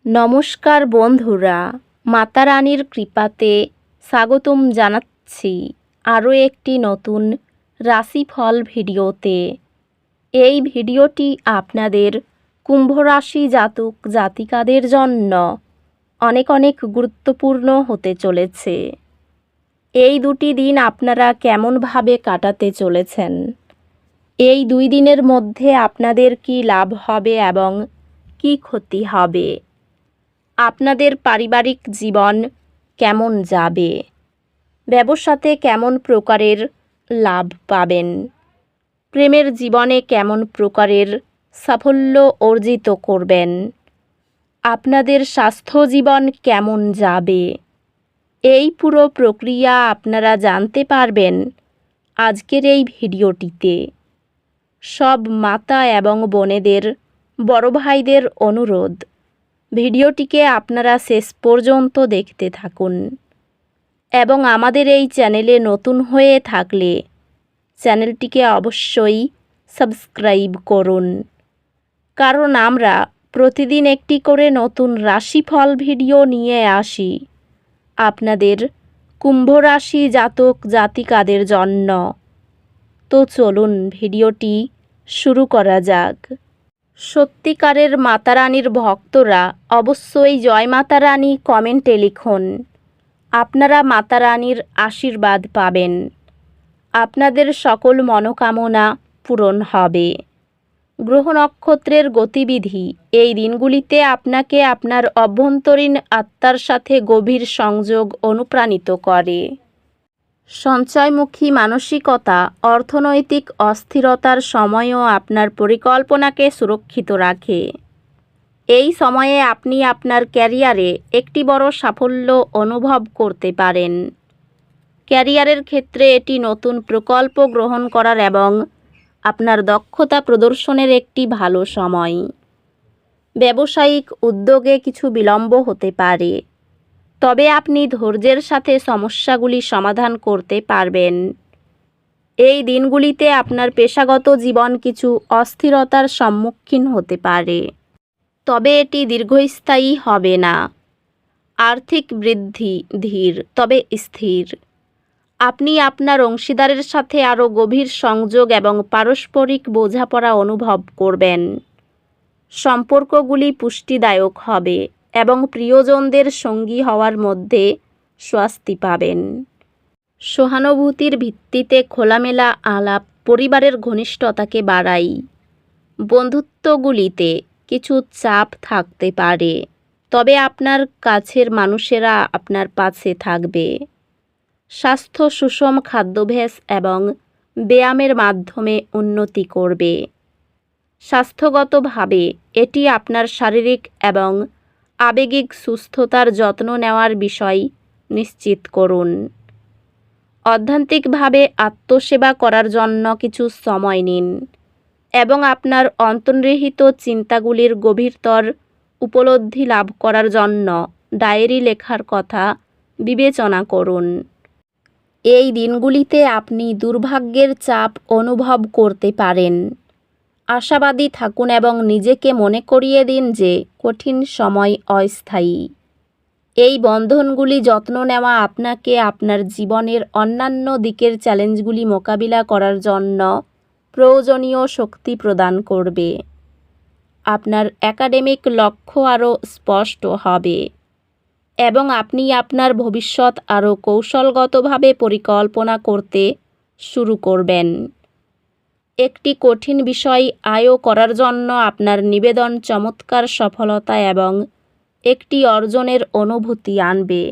নমস্কার বন্ধুরা, মাতা রানীর কৃপাতে স্বাগতম জানাচ্ছি আরও একটি নতুন রাশিফল ভিডিওতে। এই ভিডিওটি আপনাদের কুম্ভ রাশি জাতক জাতিকাদের জন্য অনেক অনেক গুরুত্বপূর্ণ হতে চলেছে। এই দুটি দিন আপনারা কেমনভাবে কাটাতে চলেছেন, এই 2 দিনের মধ্যে আপনাদের কি লাভ হবে এবং কি ক্ষতি হবে, আপনাদের পারিবারিক জীবন কেমন যাবে, ব্যবসাতে কেমন প্রকারের লাভ পাবেন, প্রেমের জীবনে কেমন প্রকারের সাফল্য অর্জিত করবেন, আপনাদের স্বাস্থ্য জীবন কেমন যাবে, এই পুরো প্রক্রিয়া আপনারা জানতে পারবেন আজকের এই ভিডিওটিতে। সব মাতা এবং বোনেদের, বড় ভাইদের অনুরোধ, ভিডিওটিকে আপনারা শেষ পর্যন্ত দেখতে থাকুন এবং আমাদের এই চ্যানেলে নতুন হয়ে থাকলে চ্যানেলটিকে অবশ্যই সাবস্ক্রাইব করুন, কারণ আমরা প্রতিদিন একটি করে নতুন রাশিফল ভিডিও নিয়ে আসি আপনাদের কুম্ভ রাশি জাতক জাতিকাদের জন্য। তো চলুন ভিডিওটি শুরু করা যাক। সত্যিকারের মাতারানীর ভক্তরা অবশ্যই জয় মাতা রানী কমেন্টে লিখুন। আপনারা মাতারানীর আশীর্বাদ পাবেন, আপনাদের সকল মনোকামনা পূরণ হবে। গ্রহ নক্ষত্রের গতিবিধি এই দিনগুলিতে আপনাকে আপনার অভ্যন্তরীণ আত্মার সাথে গভীর সংযোগ অনুপ্রাণিত করে। সঞ্চয়মুখী মানসিকতা অর্থনৈতিক অস্থিরতার সময়ও আপনার পরিকল্পনাকে সুরক্ষিত রাখে। এই সময়ে আপনি আপনার ক্যারিয়ারে একটি বড় সাফল্য অনুভব করতে পারেন। ক্যারিয়ারের ক্ষেত্রে এটি নতুন প্রকল্প গ্রহণ করার এবং আপনার দক্ষতা প্রদর্শনের একটি ভালো সময়। ব্যবসায়িক উদ্যোগে কিছু বিলম্ব হতে পারে, তবে আপনি ধৈর্যের সাথে সমস্যাগুলি সমাধান করতে পারবেন। এই দিনগুলিতে আপনার পেশাগত জীবন কিছু অস্থিরতার সম্মুখীন হতে পারে, তবে এটি দীর্ঘস্থায়ী হবে না। আর্থিক বৃদ্ধি ধীর তবে স্থির। আপনি আপনার অংশীদারের সাথে আরও গভীর সংযোগ এবং পারস্পরিক বোঝাপড়া অনুভব করবেন। সম্পর্কগুলি পুষ্টিদায়ক হবে এবং প্রিয়জনদের সঙ্গী হওয়ার মধ্যে স্বস্তি পাবেন। সহানুভূতির ভিত্তিতে খোলামেলা আলাপ পরিবারের ঘনিষ্ঠতাকে বাড়ায়। বন্ধুত্বগুলিতে কিছু চাপ থাকতে পারে, তবে আপনার কাছের মানুষেরা আপনার পাশে থাকবে। স্বাস্থ্য সুষম খাদ্যাভ্যাস এবং ব্যায়ামের মাধ্যমে উন্নতি করবে। স্বাস্থ্যগতভাবে এটি আপনার শারীরিক এবং আবেগিক সুস্থতার যত্ন নেওয়ার বিষয় নিশ্চিত করুন। আধ্যাত্মিকভাবে আত্মসেবা করার জন্য কিছু সময় নিন এবং আপনার অন্তর্নিহিত চিন্তাগুলির গভীরতর উপলব্ধি লাভ করার জন্য ডায়েরি লেখার কথা বিবেচনা করুন। এই দিনগুলিতে আপনি দুর্ভাগ্যের চাপ অনুভব করতে পারেন। আশাবাদী থাকুন এবং নিজেকে মনে করিয়ে দিন যে কঠিন সময় অস্থায়ী। এই বন্ধনগুলি যত্ন নেওয়া আপনাকে আপনার জীবনের অন্যান্য দিকের চ্যালেঞ্জগুলি মোকাবিলা করার জন্য প্রয়োজনীয় শক্তি প্রদান করবে। আপনার একাডেমিক লক্ষ্য আরও স্পষ্ট হবে এবং আপনি আপনার ভবিষ্যৎ আরও কৌশলগতভাবে পরিকল্পনা করতে শুরু করবেন। একটি কঠিন বিষয় আয় করার জন্য আপনার নিবেদন চমৎকার সফলতা এবং একটি অর্জনের অনুভূতি আনবে।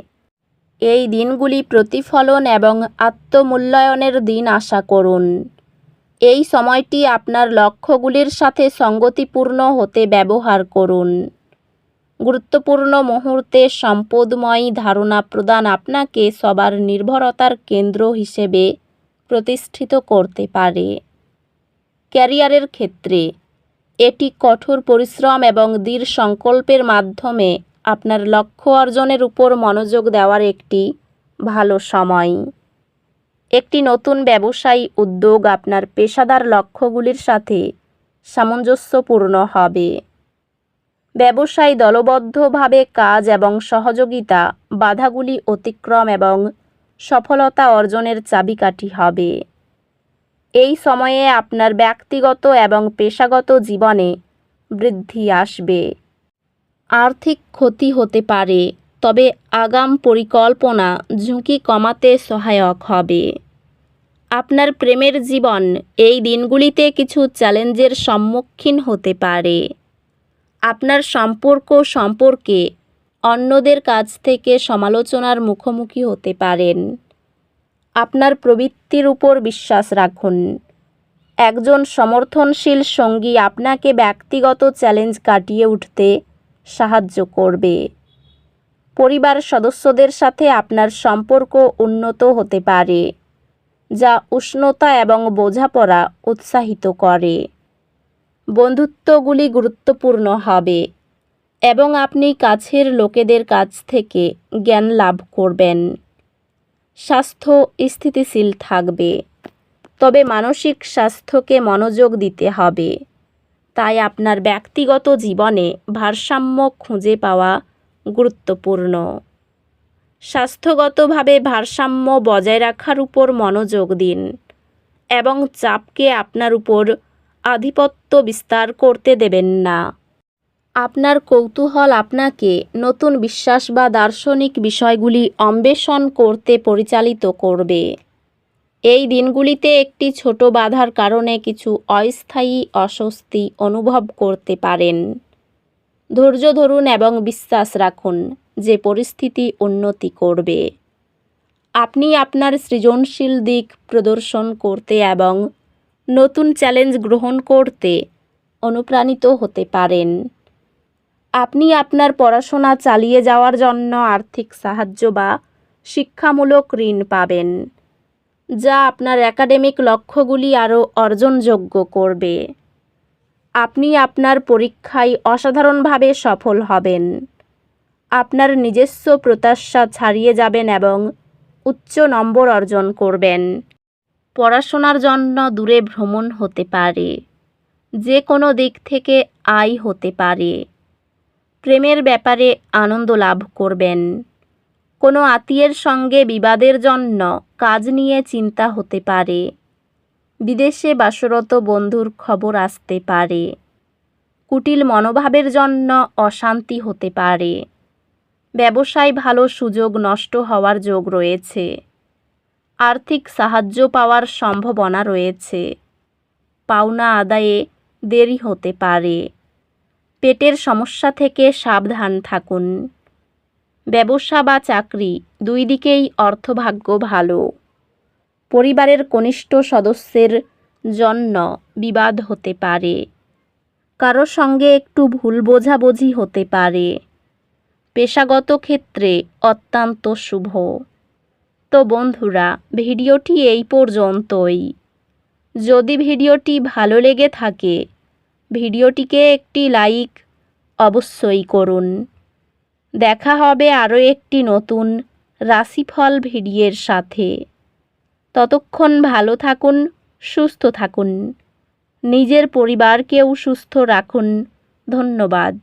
এই দিনগুলি প্রতিফলন এবং আত্মমূল্যায়নের দিন আশা করুন। এই সময়টি আপনার লক্ষ্যগুলির সাথে সঙ্গতিপূর্ণ হতে ব্যবহার করুন। গুরুত্বপূর্ণ মুহূর্তে সম্পদময় ধারণা প্রদান আপনাকে সবার নির্ভরতার কেন্দ্র হিসেবে প্রতিষ্ঠিত করতে পারে। ক্যারিয়ারের ক্ষেত্রে এটি কঠোর পরিশ্রম এবং দৃঢ় সংকল্পের মাধ্যমে আপনার লক্ষ্য অর্জনের উপর মনোযোগ দেওয়ার একটি ভালো সময়। একটি নতুন ব্যবসায়ী উদ্যোগ আপনার পেশাদার লক্ষ্যগুলির সাথে সামঞ্জস্যপূর্ণ হবে। ব্যবসায় দলবদ্ধভাবে কাজ এবং সহযোগিতা বাধাগুলি অতিক্রম এবং সফলতা অর্জনের চাবিকাঠি হবে। এই সময়ে আপনার ব্যক্তিগত এবং পেশাগত জীবনে বৃদ্ধি আসবে। আর্থিক ক্ষতি হতে পারে, তবে আগাম পরিকল্পনা ঝুঁকি কমাতে সহায়ক হবে। আপনার প্রেমের জীবন এই দিনগুলিতে কিছু চ্যালেঞ্জের সম্মুখীন হতে পারে। আপনার সম্পর্ক সম্পর্কে অন্যদের কাছ থেকে সমালোচনার মুখোমুখি হতে পারেন। আপনার প্রবৃত্তির উপর বিশ্বাস রাখুন। একজন সমর্থনশীল সঙ্গী আপনাকে ব্যক্তিগত চ্যালেঞ্জ কাটিয়ে উঠতে সাহায্য করবে। পরিবার সদস্যদের সাথে আপনার সম্পর্ক উন্নত হতে পারে, যা উষ্ণতা এবং বোঝাপড়া উৎসাহিত করে। বন্ধুত্বগুলি গুরুত্বপূর্ণ হবে এবং আপনি কাছের লোকেদের কাছ থেকে জ্ঞান লাভ করবেন। স্বাস্থ্য স্থিতিশীল থাকবে, তবে মানসিক স্বাস্থ্যকে মনোযোগ দিতে হবে। তাই আপনার ব্যক্তিগত জীবনে ভারসাম্য খুঁজে পাওয়া গুরুত্বপূর্ণ। স্বাস্থ্যগতভাবে ভারসাম্য বজায় রাখার উপর মনোযোগ দিন এবং চাপকে আপনার উপর আধিপত্য বিস্তার করতে দেবেন না। আপনার কৌতূহল আপনাকে নতুন বিশ্বাস বা দার্শনিক বিষয়গুলি অন্বেষণ করতে পরিচালিত করবে। এই দিনগুলিতে একটি ছোট বাধার কারণে কিছু অস্থায়ী অস্বস্তি অনুভব করতে পারেন। ধৈর্য ধরুন এবং বিশ্বাস রাখুন যে পরিস্থিতি উন্নতি করবে। আপনি আপনার সৃজনশীল দিক প্রদর্শন করতে এবং নতুন চ্যালেঞ্জ গ্রহণ করতে অনুপ্রাণিত হতে পারেন। আপনি আপনার পড়াশোনা চালিয়ে যাওয়ার জন্য আর্থিক সাহায্য বা শিক্ষামূলক ঋণ পাবেন, যা আপনার একাডেমিক লক্ষ্যগুলি আরও অর্জনযোগ্য করবে। আপনি আপনার পরীক্ষায় অসাধারণভাবে সফল হবেন। আপনার নিজস্ব প্রত্যাশা ছাড়িয়ে যাবেন এবং উচ্চ নম্বর অর্জন করবেন। পড়াশোনার জন্য দূরে ভ্রমণ হতে পারে। যে কোনো দিক থেকে আয় হতে পারে। প্রেমের ব্যাপারে আনন্দ লাভ করবেন। কোনো আত্মীয়ের সঙ্গে বিবাদের জন্য কাজ নিয়ে চিন্তা হতে পারে। বিদেশে বাসরত বন্ধুর খবর আসতে পারে। কুটিল মনোভাবের জন্য অশান্তি হতে পারে। ব্যবসায় ভালো সুযোগ নষ্ট হওয়ার যোগ রয়েছে। আর্থিক সাহায্য পাওয়ার সম্ভাবনা রয়েছে। পাওনা আদায়ে দেরি হতে পারে। পেটের সমস্যা থেকে সাবধান থাকুন। ব্যবসা বা চাকরি দুই দিকেই অর্থভাগ্য ভালো। পরিবারের কনিষ্ঠ সদস্যের জন্য বিবাদ হতে পারে। কারো সঙ্গে একটু ভুল বোঝাবুঝি হতে পারে। পেশাগত ক্ষেত্রে অত্যন্ত শুভ। তো বন্ধুরা, ভিডিওটি এই পর্যন্তই। যদি ভিডিওটি ভালো লেগে থাকে, ভিডিওটিকে একটি লাইক অবশ্যই করুন। দেখা হবে আরও একটি নতুন রাশিফল ভিডিওর সাথে। ততক্ষণ ভালো থাকুন, সুস্থ থাকুন। নিজের পরিবারকেও সুস্থ রাখুন। ধন্যবাদ।